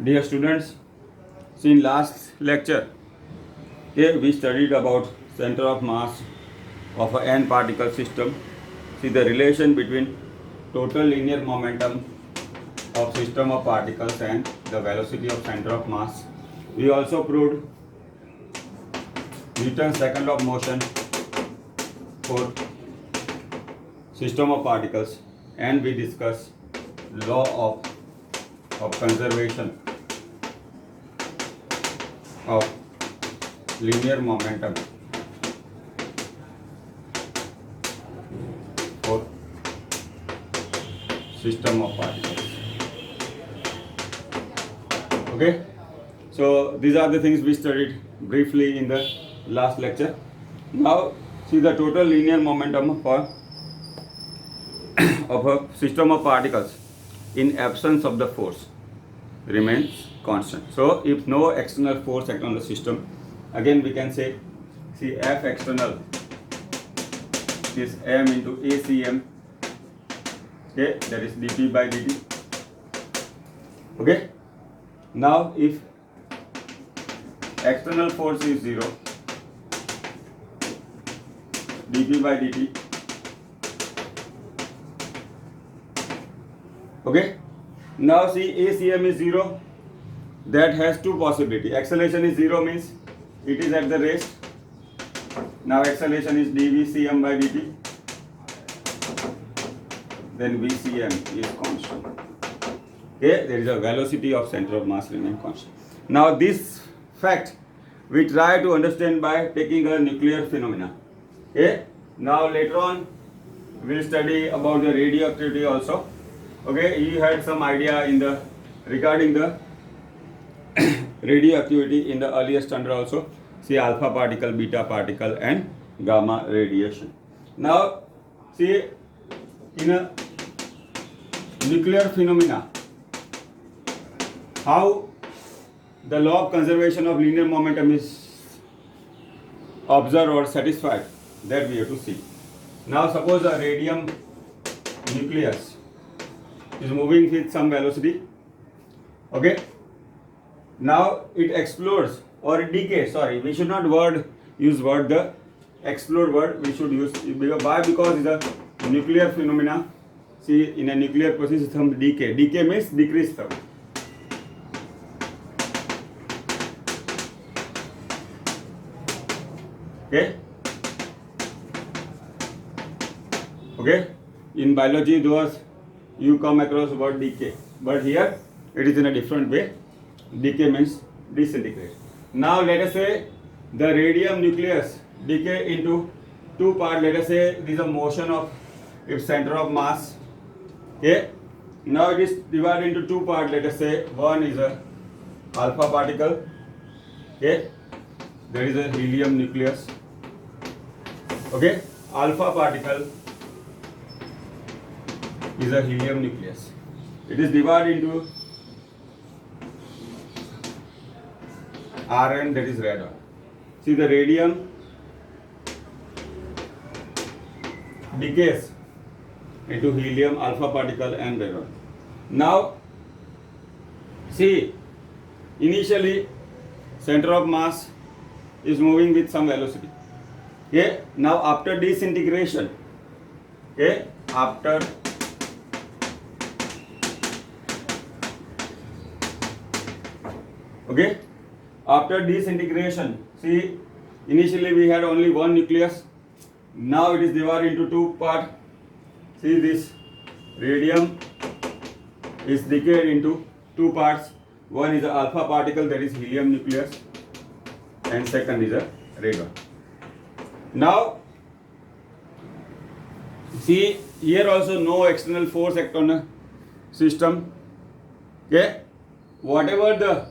Dear students, see in last lecture, here we studied about center of mass of an n particle system. See the relation between total linear momentum of system of particles and the velocity of center of mass. We also proved Newton's second law of motion for system of particles, and we discussed law of conservation of linear momentum for system of particles. Okay, so these are the things we studied briefly in the last lecture. Now see the total linear momentum for of a system of particles in absence of the force remains constant. So if no external force acts on the system, again we can say, see F external is m into ACM, okay, that is dP by dt. Okay, now if external force is 0, dP by dt, okay. Now see ACM is 0, that has two possibilities. Acceleration is 0 means it is at the rest. Now acceleration is dVCM by dt, then VCM is constant. Okay, there is a velocity of center of mass remain constant. Now this fact we try to understand by taking a nuclear phenomena. Okay, now later on we will study about the radioactivity also. Okay, you had some idea in the regarding the radioactivity in the earlier standard also. See alpha particle, beta particle and gamma radiation. Now see in a nuclear phenomena how the law of conservation of linear momentum is observed or satisfied, that we have to see. Now suppose a radium nucleus is moving with some velocity. Okay, now it explodes or decays. Sorry, we should not use the explode word, we should use. Why? Because it's a nuclear phenomena. See, in a nuclear process some decay means decrease term. Okay, in biology those you come across word decay, but here it is in a different way. Decay means disintegrate. Now let us say the radium nucleus decay into two parts. Let us say this is a motion of its center of mass. Okay, now it is divided into two parts. Let us say one is a alpha particle. Okay, there is a helium nucleus. Okay, alpha particle is a helium nucleus. It is divided into Rn, that is radon. See the radium decays into helium, alpha particle and radon. Now see initially center of mass is moving with some velocity. Okay, now after disintegration, okay, after disintegration, see initially we had only one nucleus, now it is divided into two parts. See this radium is decayed into two parts. One is the alpha particle, that is helium nucleus, and second is a radon. Now see here also no external force act on a system. Okay, whatever the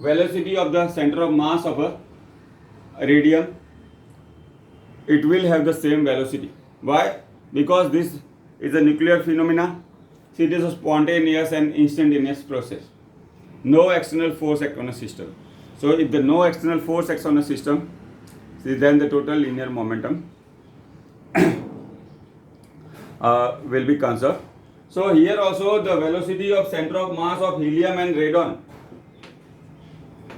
velocity of the center of mass of a radium, it will have the same velocity. Why? Because this is a nuclear phenomena. See, it is a spontaneous and instantaneous process. No external force act on a system. So if the no external force acts on a system, see then the total linear momentum will be conserved. So here also the velocity of center of mass of helium and radon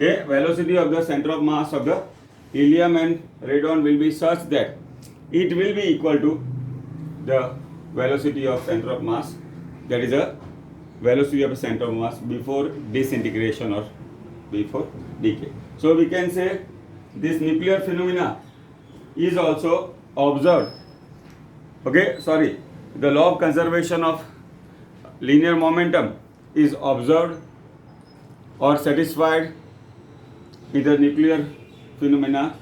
Okay, velocity of the center of mass of the helium and radon will be such that it will be equal to the velocity of center of mass, that is the velocity of the center of mass before disintegration or before decay. So we can say this nuclear phenomena is also observed. Okay, sorry, the law of conservation of linear momentum is observed or satisfied in the nuclear phenomena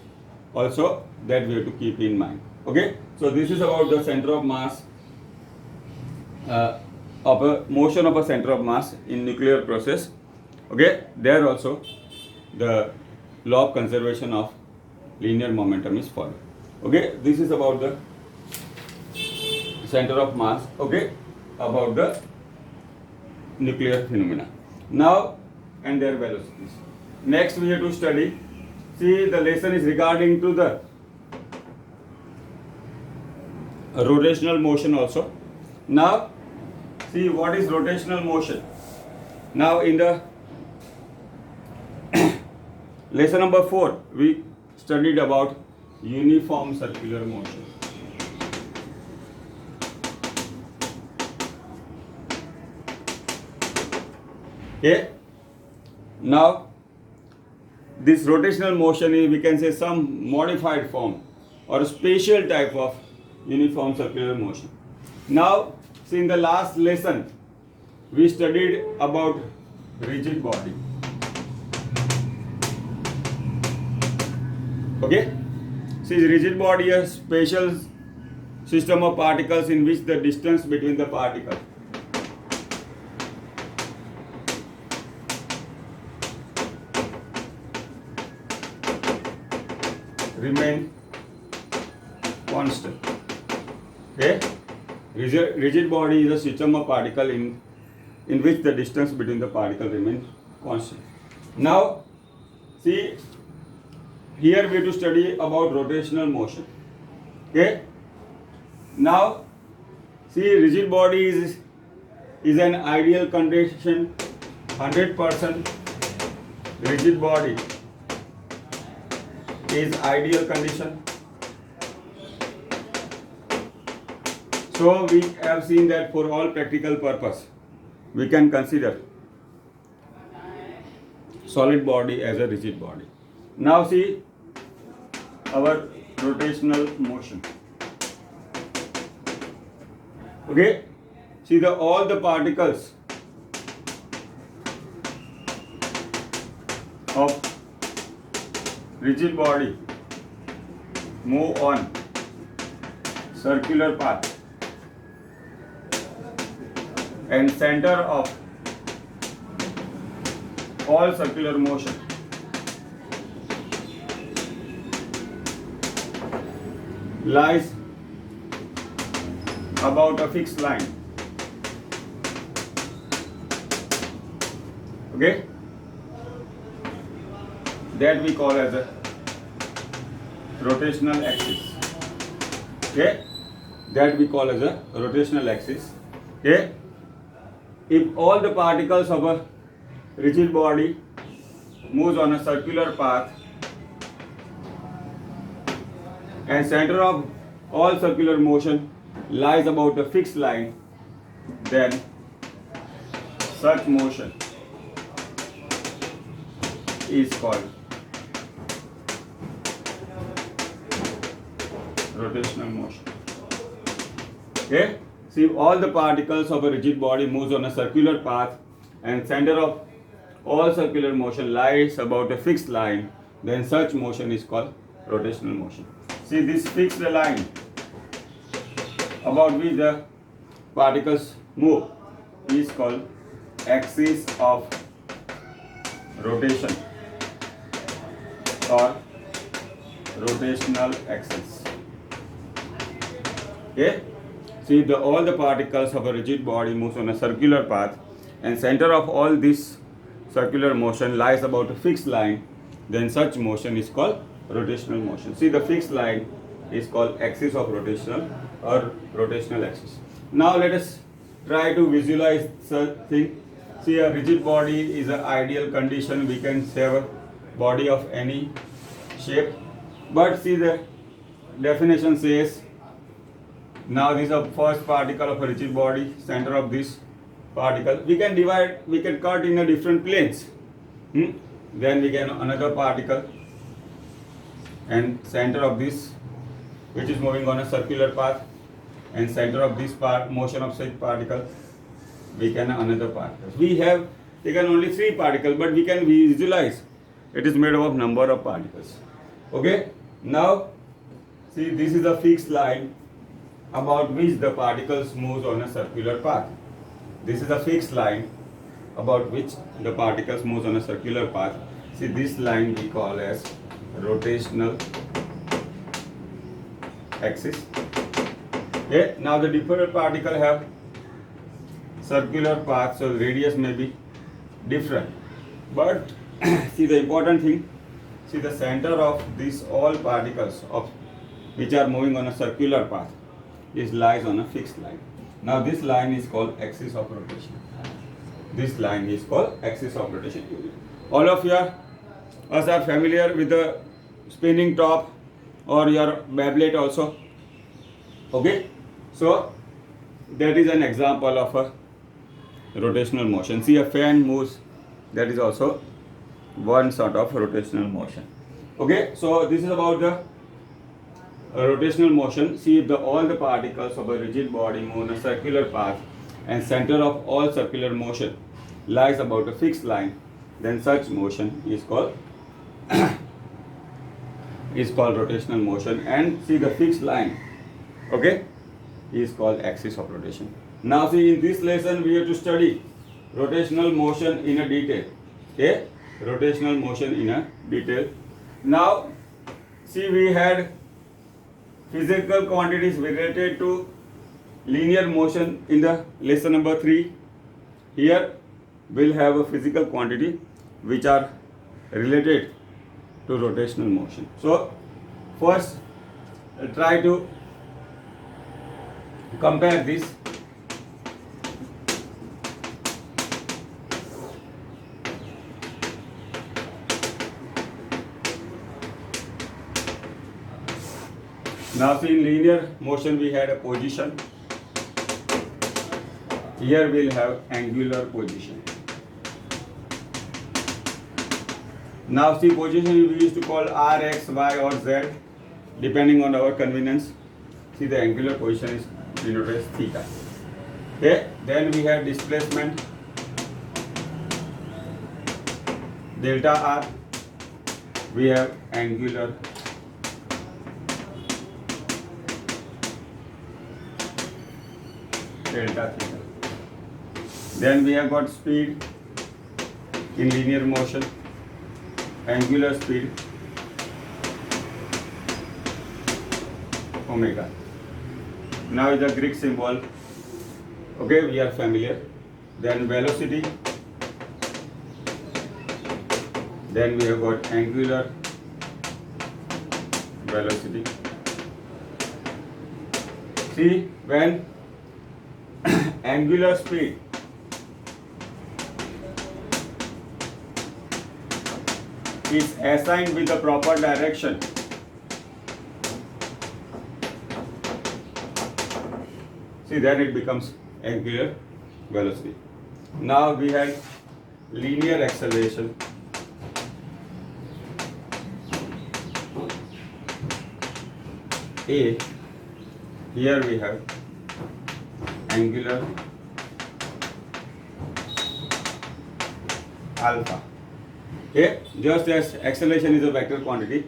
also, that we have to keep in mind. Okay, so this is about the center of mass of a motion of a center of mass in nuclear process. Okay, there also the law of conservation of linear momentum is followed. Okay, this is about the center of mass. Okay, about the nuclear phenomena. Now, and their velocities. Next we have to study, see, the lesson is regarding to the rotational motion also. Now see, what is rotational motion? Now in the lesson number 4 we studied about uniform circular motion. Okay, now this rotational motion is, we can say, some modified form or a special type of uniform circular motion. Now see, in the last lesson we studied about rigid body. Okay, see, rigid body is a special system of particles in which the distance between the particles remain constant. Okay, rigid body is a system of particle in which the distance between the particle remains constant. Now see, here we have to study about rotational motion. Okay, now see, rigid body is an ideal condition. 100% rigid body is ideal condition. So we have seen that for all practical purpose we can consider solid body as a rigid body. Now see our rotational motion. Okay, see, all the particles of rigid body move on circular path, and center of all circular motion lies about a fixed line. Okay, that we call as a rotational axis. Okay, that we call as a rotational axis. Okay, if all the particles of a rigid body moves on a circular path and center of all circular motion lies about a fixed line, then such motion is called rotational motion. Okay, see, all the particles of a rigid body moves on a circular path and center of all circular motion lies about a fixed line, then such motion is called rotational motion. See, this fixed line about which the particles move is called axis of rotation or rotational axis. Okay, see, all the particles of a rigid body moves on a circular path and center of all this circular motion lies about a fixed line, then such motion is called rotational motion. See, the fixed line is called axis of rotational or rotational axis. Now let us try to visualize such thing. See, a rigid body is an ideal condition. We can say body of any shape. But see, the definition says, now this is the first particle of a rigid body, center of this particle. We can divide, we can cut in a different planes. Then we can another particle and center of this, which is moving on a circular path, and center of this part, motion of such particle, we can another particle. We have taken only 3 particles, but we can visualize it is made up of number of particles. Okay, now see, this is a fixed line about which the particles moves on a circular path. This is a fixed line about which the particles moves on a circular path. See, this line we call as rotational axis. Okay, now the different particle have circular path, so the radius may be different. But see, the important thing, see, the center of these all particles of which are moving on a circular path is lies on a fixed line. Now this line is called axis of rotation. This line is called axis of rotation. All of us are familiar with the spinning top or your Beyblade also. Okay, so that is an example of a rotational motion. See, a fan moves, that is also one sort of rotational motion. Okay, so this is about the rotational motion. See, if all the particles of a rigid body move on a circular path and center of all circular motion lies about a fixed line, then such motion is called rotational motion. And see, the fixed line, okay, is called axis of rotation. Now see, in this lesson we have to study rotational motion in a detail. Okay, rotational motion in a detail. Now see, we had physical quantities related to linear motion in the lesson number 3. Here we'll have a physical quantity which are related to rotational motion. So first try to compare this. Now see, in linear motion we had a position. Here we'll have angular position. Now see, position we used to call R, X, Y or Z depending on our convenience. See, the angular position is denoted as theta. Okay, then we have displacement delta R. We have angular delta theta. Then we have got speed in linear motion, angular speed omega. Now is the Greek symbol, okay, we are familiar. Then velocity, then we have got angular velocity. See, when angular speed is assigned with the proper direction, see, then it becomes angular velocity. Now we had linear acceleration. A, here we have angular alpha. Okay, just as acceleration is a vector quantity,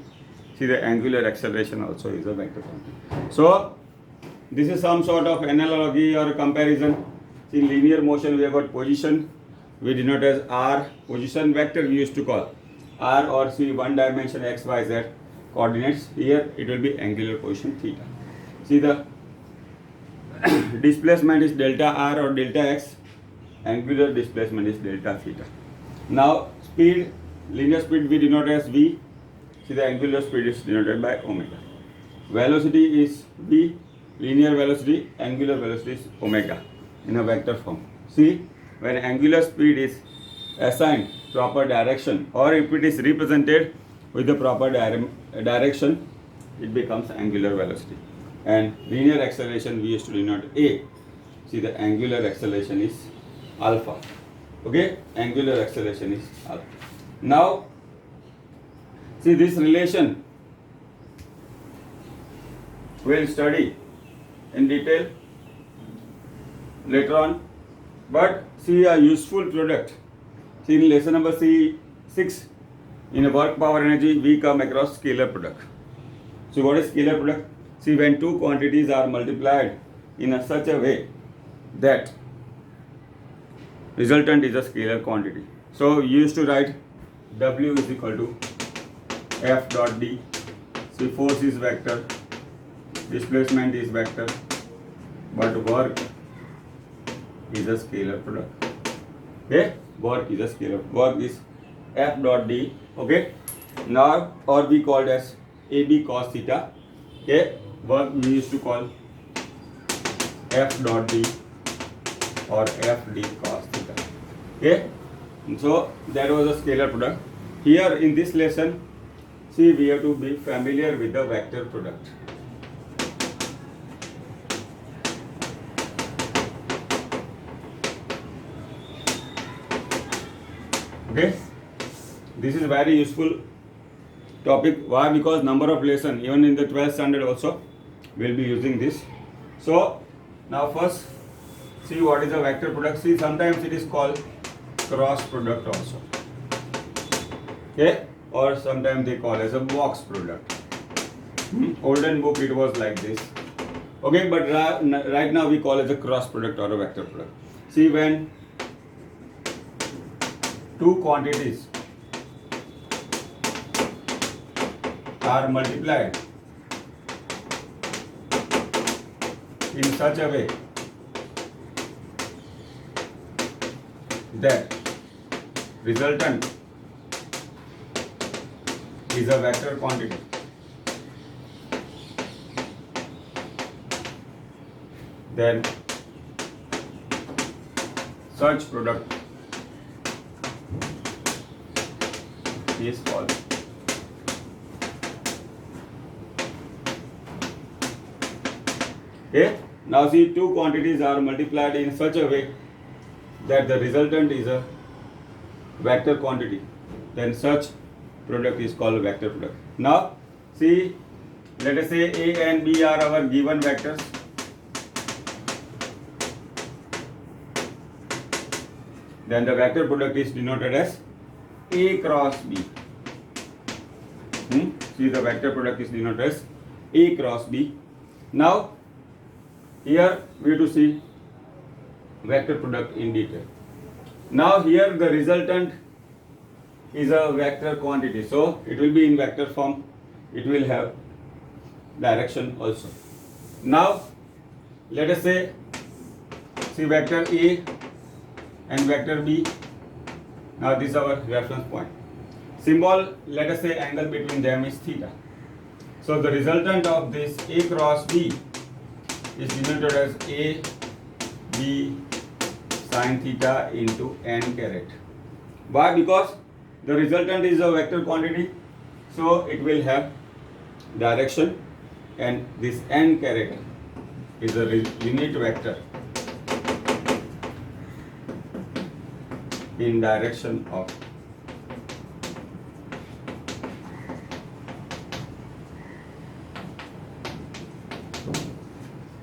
see, the angular acceleration also is a vector quantity. So this is some sort of analogy or comparison. In linear motion we have got position, we denote as R, position vector we used to call R, or see, one dimension x, y, z coordinates. Here it will be angular position theta. See, the displacement is delta R or delta x, angular displacement is delta theta. Now speed, linear speed we denote as v. See, the angular speed is denoted by omega. Velocity is v, linear velocity, angular velocity is omega in a vector form. See, when angular speed is assigned proper direction, or if it is represented with the proper direction, it becomes angular velocity. And linear acceleration we used to denote A. See, the angular acceleration is alpha. Okay, angular acceleration is alpha. Now, see this relation we'll study in detail later on, but see a useful product. See, in lesson number 6, in a work power energy, we come across scalar product. So what is scalar product? See, when two quantities are multiplied in such a way that resultant is a scalar quantity. So you used to write W is equal to F dot D. See, force is vector, displacement is vector, but work is a scalar product. Okay, work is a scalar. Work is F dot D. Okay, now or we called as AB cos theta. Okay, work we used to call F dot D or FD cos theta. Okay, so that was a scalar product. Here in this lesson, see, we have to be familiar with the vector product. Okay, this is very useful topic. Why? Because number of lesson, even in the 12th standard also, we'll be using this. So now first, see what is a vector product. See, sometimes it is called cross product also. Okay, or sometimes they call as a box product. Olden book it was like this. Okay, but right now we call it a cross product or a vector product. See, when two quantities are multiplied in such a way that resultant is a vector quantity, then such product is called okay. Now see, two quantities are multiplied in such a way that the resultant is a vector quantity, then such product is called vector product. Now see, let us say A and B are our given vectors. Then the vector product is denoted as A cross B. See, the vector product is denoted as A cross B. Now here we have to see vector product in detail. Now here the resultant is a vector quantity, so it will be in vector form. It will have direction also. Now let us say, see vector A and vector B. Now this is our reference point. Symbol, let us say angle between them is theta. So the resultant of this A cross B is denoted as A B sin theta into n caret. Why? Because the resultant is a vector quantity, so it will have direction, and this n caret is a unit vector in direction of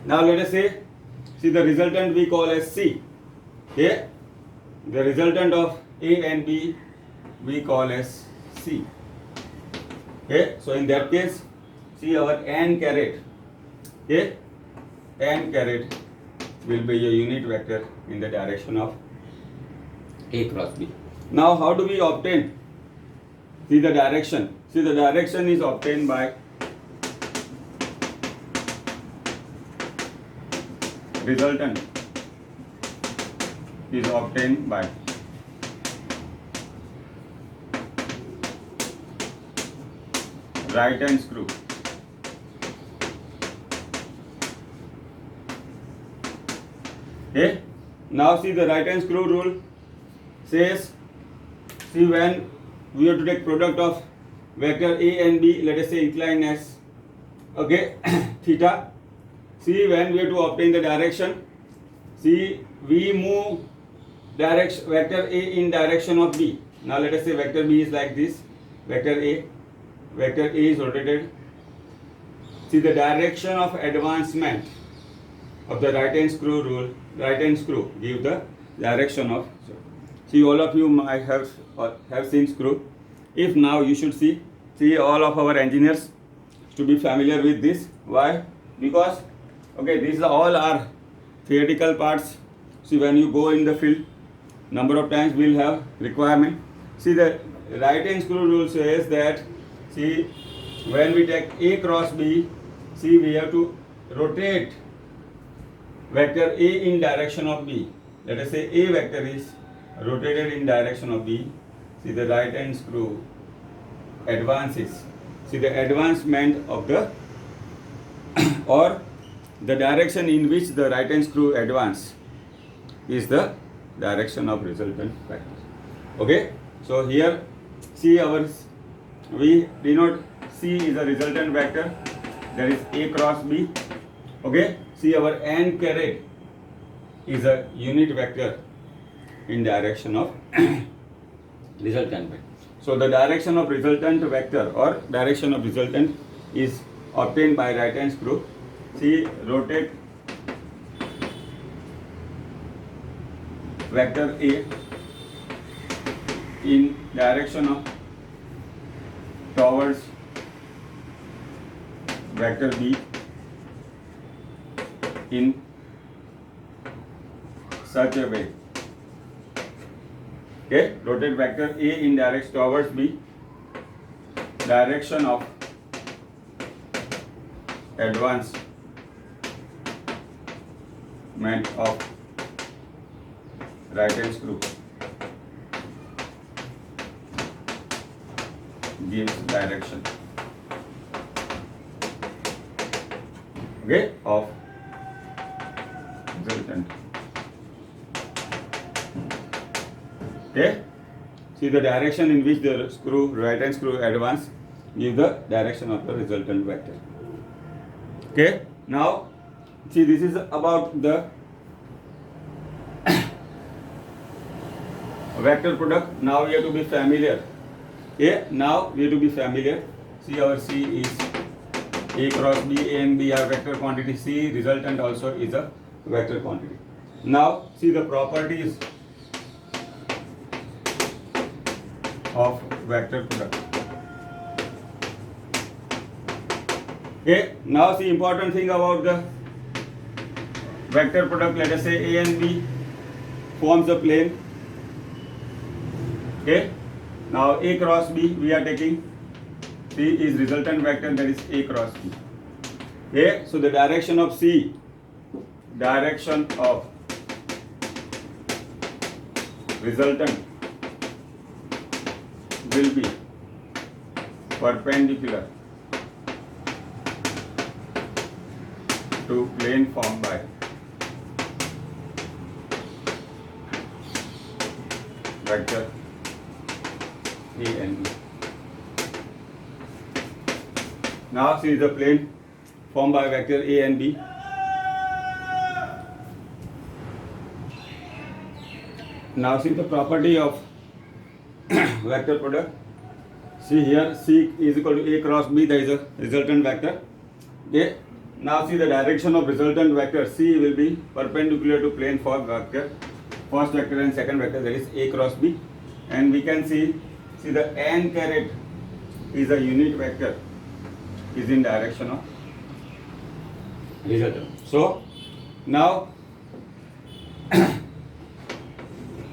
now let us say, see the resultant we call as C. Okay, the resultant of A and B we call as C. Okay, so in that case, see our n caret, okay, n caret will be a unit vector in the direction of A cross B. Now how do we obtain, see the direction? See, the direction is obtained by resultant is obtained by right hand screw. Okay, now see the right hand screw rule says see when we have to take product of vector A and B, let us say inclined as, okay, theta. See when we have to obtain the direction, see we move direction vector A in direction of B. Now let us say vector B is like this, vector A is rotated. See the direction of advancement of the right hand screw rule, right hand screw give the direction of, see all of you might have seen screw. If now you should see all of our engineers to be familiar with this. Why? Because okay, these are all our theoretical parts. See when you go in the field, number of times we will have requirement. See the right hand screw rule says that, see when we take A cross B, see we have to rotate vector A in direction of B. Let us say A vector is rotated in direction of B. See the right hand screw advances. See the advancement of the or the direction in which the right hand screw advance is the direction of resultant vector. Okay, so here see we denote C is a resultant vector, that is A cross B. Okay, see our n caret is a unit vector in direction of resultant vector. So the direction of resultant vector or direction of resultant is obtained by right hand screw. See rotate vector A in direction of towards vector B in such a way. Okay, rotate vector A in direction towards B, direction of advancement of right hand screw gives direction, okay, of resultant. Okay, see the direction in which the screw, right hand screw advance give the direction of the resultant vector. Okay, now see this is about the vector product. Now we have to be familiar. Okay, now we have to be familiar. See our C is A cross B, A and B are vector quantity. C resultant also is a vector quantity. Now see the properties of vector product. Okay, now see important thing about the vector product. Let us say A and B forms a plane. Okay, now A cross B we are taking. C is resultant vector, that is A cross B. Okay, so the direction of C, direction of resultant will be perpendicular to plane formed by vector A and B. Now see the plane formed by vector A and B. Now see the property of vector product. See here C is equal to A cross B, that is a resultant vector. Okay. Now see the direction of resultant vector C will be perpendicular to plane for vector, first vector and second vector, that is A cross B. And we can see the n caret is a unit vector, is in direction of resultant. So now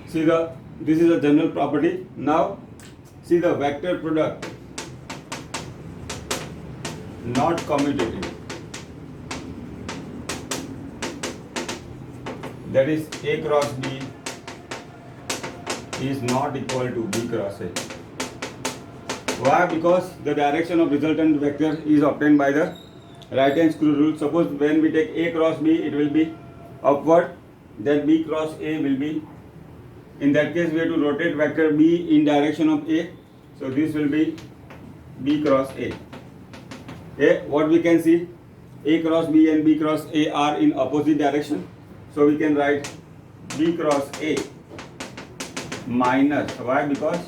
see this is a general property. Now see the vector product not commutative, that is A cross B is not equal to B cross A. Why? Because the direction of resultant vector is obtained by the right hand screw rule. Suppose when we take A cross B, it will be upward, then B cross A will be In that case, we have to rotate vector B in direction of A. So this will be B cross A. Okay, what we can see, A cross B and B cross A are in opposite direction. So we can write B cross A minus, why? Because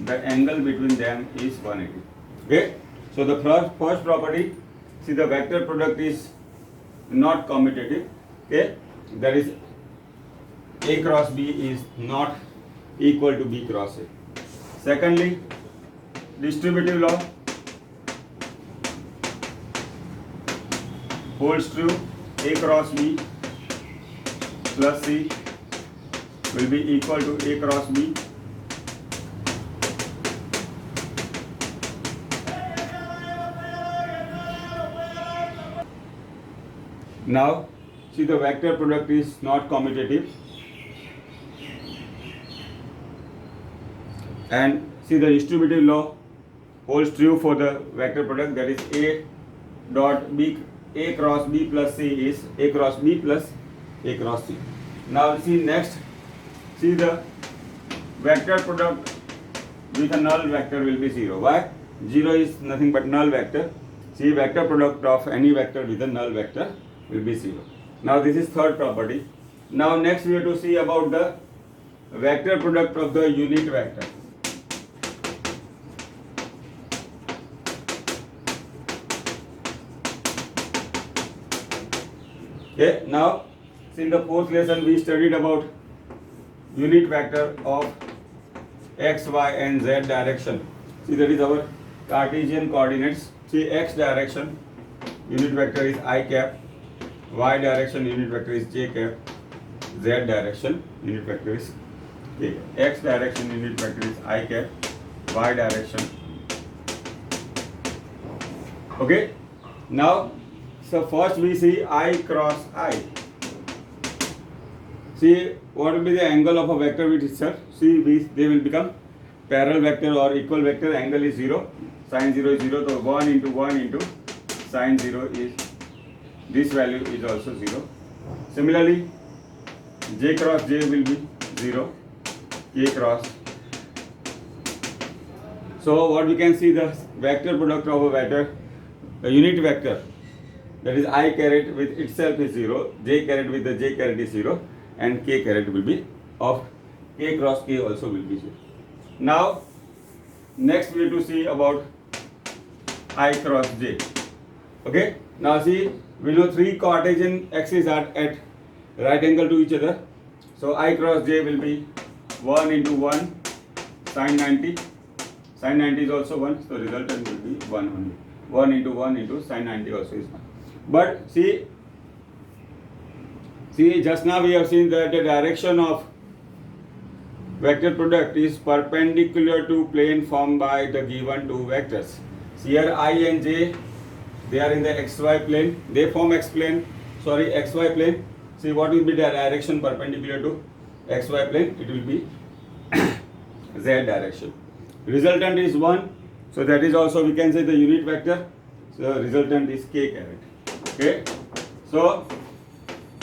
the angle between them is 180. Okay, so the first property, see the vector product is not commutative. Okay, that is A cross B is not equal to B cross A. Secondly, distributive law holds true. A cross B plus C will be equal to A cross B. Now, see the vector product is not commutative. And see the distributive law holds true for the vector product, that is A dot B, A cross B plus C is A cross B plus A cross C. Now see next, see the vector product with a null vector will be 0. Why? 0 is nothing but null vector. See vector product of any vector with a null vector will be 0. Now this is third property. Now next we have to see about the vector product of the unit vector. Okay, now in the fourth lesson we studied about unit vector of x, y and z direction. See that is our Cartesian coordinates. See x direction unit vector is I cap, y direction unit vector is j cap, z direction unit vector is k cap. X direction unit vector is I cap, y direction. Okay, now so first we see I cross I. See what will be the angle of a vector with itself. See they will become parallel vector or equal vector. Angle is 0, sin 0 is 0. So 1 into 1 into sin 0 is, this value is also 0. Similarly, j cross j will be 0, k cross. So what we can see, the vector product of a vector, a unit vector, that is I caret with itself is 0, j caret with the j caret is 0, and k caret will be of k cross k also will be 0. Now next we have to see about I cross j. Okay, now see we know three Cartesian axes are at right angle to each other. So I cross j will be 1 into 1 sin 90. Sin 90 is also 1, so resultant will be 1 only. 1 into 1 into sin 90 also is 1. But see just now we have seen that the direction of vector product is perpendicular to plane formed by the given two vectors. See here I and j, they are in the xy plane, they form xy plane. See what will be the direction perpendicular to xy plane? It will be z direction. Resultant is 1, so that is also we can say the unit vector. So resultant is k caret. Okay, so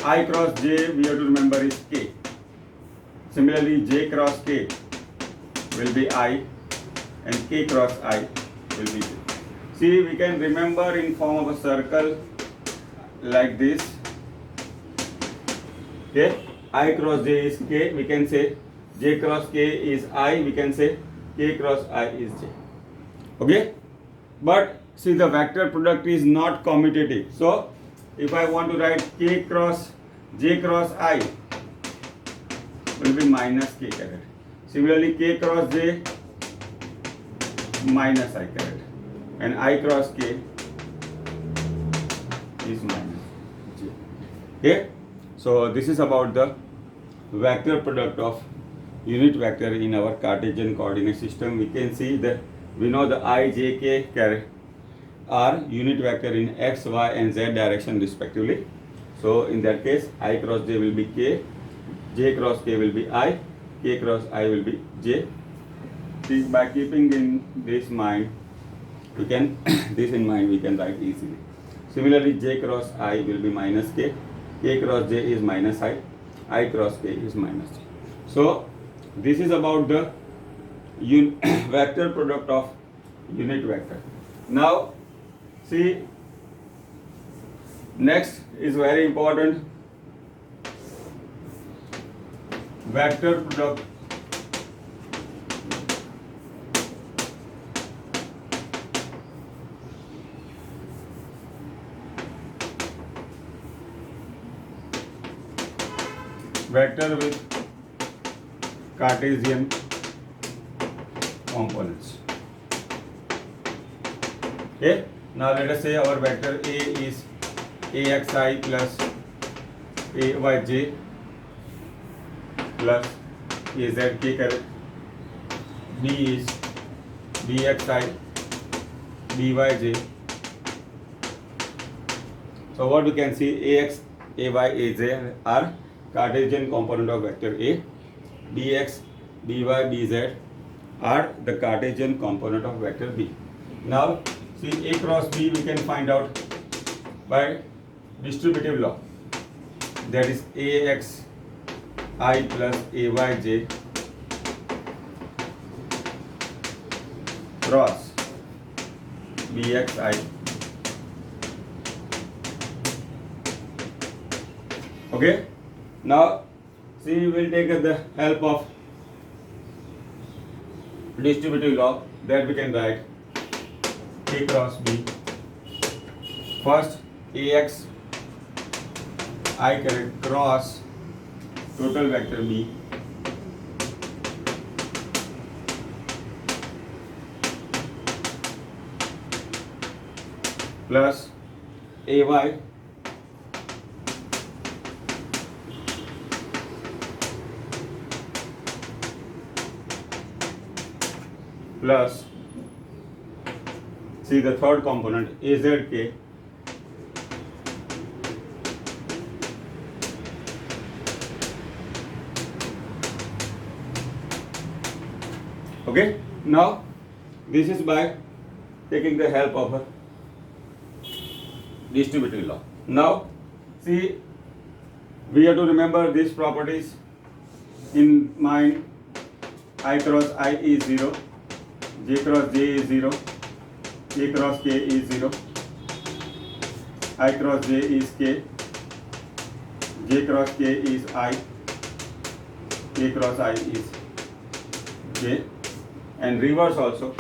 I cross j we have to remember is k. Similarly, j cross k will be I and k cross I will be j. See, we can remember in form of a circle like this. Okay, I cross j is k, we can say j cross k is I, we can say k cross I is j. Okay, but see the vector product is not commutative. So if I want to write k cross j cross I will be minus k caret. Similarly, k cross j minus I caret, and I cross k is minus j. Okay, so this is about the vector product of unit vector in our Cartesian coordinate system. We can see that we know the I, j, k caret are unit vector in x, y and z direction respectively. So in that case, I cross j will be k, j cross k will be I, k cross I will be j. By keeping in this mind, we can we can write easily. Similarly, j cross I will be minus k cross j is minus I cross k is minus j. So This is about the vector product of unit vector. Now see, next is very important, vector product vector with Cartesian components. Okay, now let us say our vector A is axi plus ayj plus azk caret, B is bxi byj. So what we can see, ax, ay, az are Cartesian component of vector A, bx, by, bz are the Cartesian component of vector B. Now see, A cross B we can find out by distributive law, that is axi plus ayj cross bxi. Okay, now see, we will take the help of distributive law, that we can write A cross B. First ax I caret cross total vector B plus ay plus, see the third component, azk okay. Now this is by taking the help of a distributive law. Now see, we have to remember these properties in mind. I cross I is 0, j cross j is 0, k cross k is 0, I cross j is k, j cross k is I, k cross I is j, and reverse also,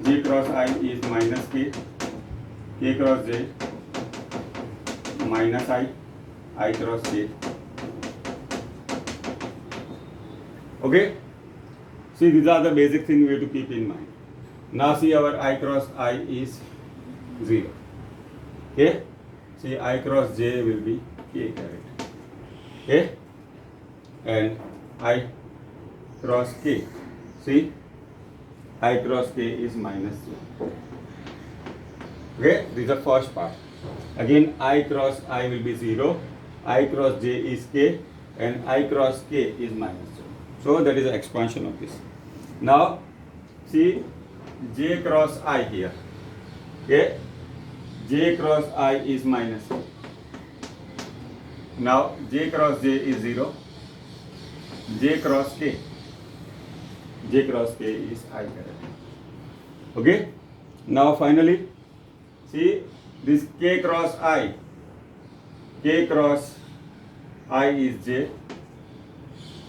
j cross I is minus k, k cross j minus I cross j. Okay, see, these are the basic things we have to keep in mind. Now see, our I cross I is 0. Okay, see, I cross j will be k caret. Okay, and I cross k, see, I cross k is minus j. Okay, this is the first part. Again, I cross I will be 0, I cross j is k, and I cross k is minus j. So that is the expansion of this. Now see, j cross I here. Okay, j cross I is minus. Now j cross j is 0, j cross k is I caret. Okay, now finally see, this k cross I is j,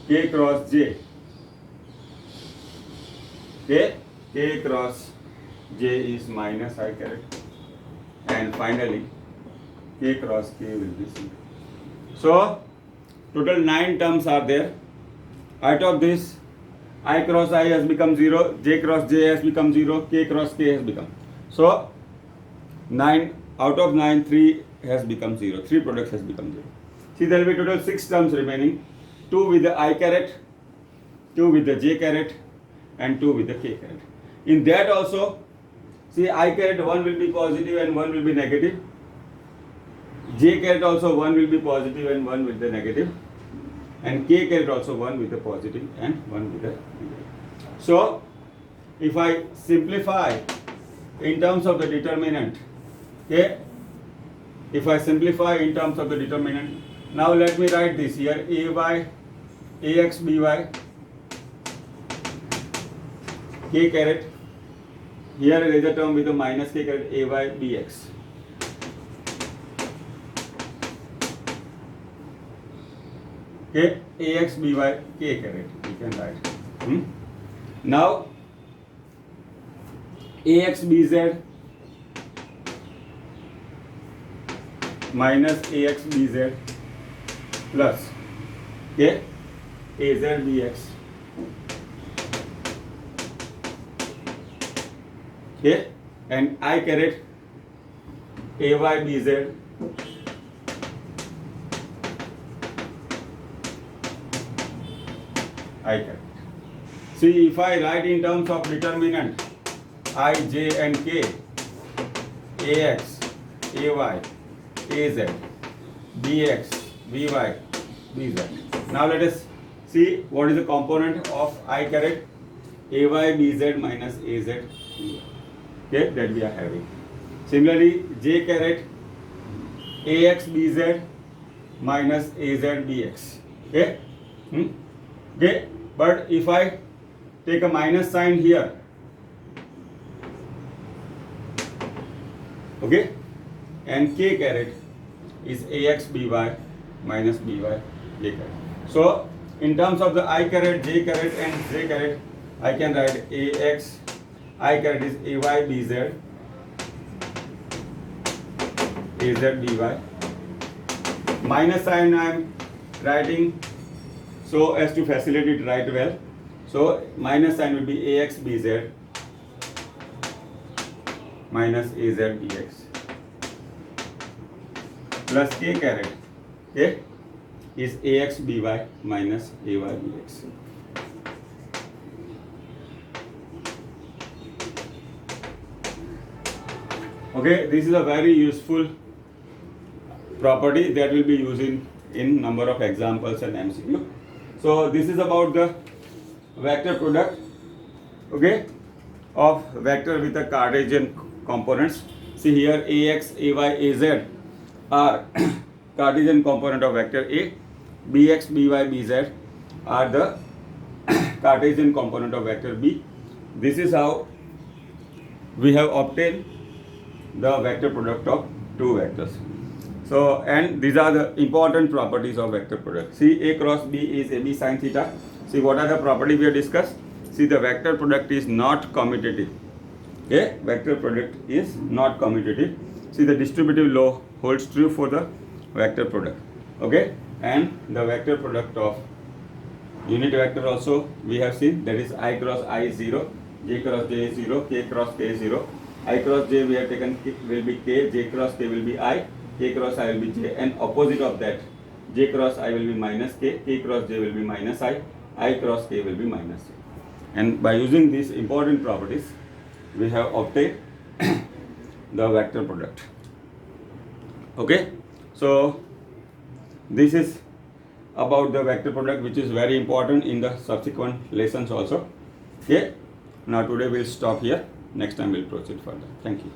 k cross j, k cross j is minus I caret, and finally k cross k will be 0. So total 9 terms are there. Out of this, I cross I has become 0, j cross j has become 0, k cross k has become. So 9 out of 9, 3 has become 0. 3 products has become 0. See, there will be total 6 terms remaining. 2 with the I caret, 2 with the j caret, and 2 with the k caret. In that also, see, I caret 1 will be positive and 1 will be negative. J caret also 1 will be positive and 1 with the negative. And k caret also 1 with the positive and 1 with the negative. So, if I simplify in terms of the determinant, okay, if I simplify in terms of the determinant, now let me write this here, ay ax by k caret. Here there is a term with a minus k caret ay bx. Okay, ax by k caret we can write. Now ax bz minus ax bz plus okay az bx. Okay, and I caret ay bz I caret. See, if I write in terms of determinant I, j and k, ax, ay, az, bx, by, bz. Now let us see what is the component of I caret ay bz minus az, okay, that we are having. Similarly, j caret ax bz minus az bx. Okay, okay. But if I take a minus sign here, okay, and k caret is ax by minus by j caret. So in terms of the I caret, j caret and j caret, I can write ax, I caret is ay bz, az by. Minus sign I am writing so as to facilitate it right well. So minus sign will be ax bz minus az bx plus k caret, okay, is ax by minus ay bx. Okay, this is a very useful property that will be used in number of examples and MCQ. So this is about the vector product, okay, of vector with the Cartesian components. See here ax, ay, az are Cartesian component of vector A, bx, by, bz are the Cartesian component of vector B. This is how we have obtained the vector product of two vectors. So, and these are the important properties of vector product. See, A cross B is AB sin theta. See, what are the properties we have discussed? See, the vector product is not commutative. Okay, vector product is not commutative. See, the distributive law holds true for the vector product. Okay, and the vector product of unit vector also we have seen, that is I cross I is 0, j cross j is 0, k cross k is 0. I cross j we have taken will be k, j cross k will be I, k cross I will be j, and opposite of that, j cross I will be minus k cross j will be minus I cross k will be minus j. And by using these important properties, we have obtained the vector product. Okay, so this is about the vector product, which is very important in the subsequent lessons also. Okay, now today we'll stop here. Next time we'll proceed further. Thank you.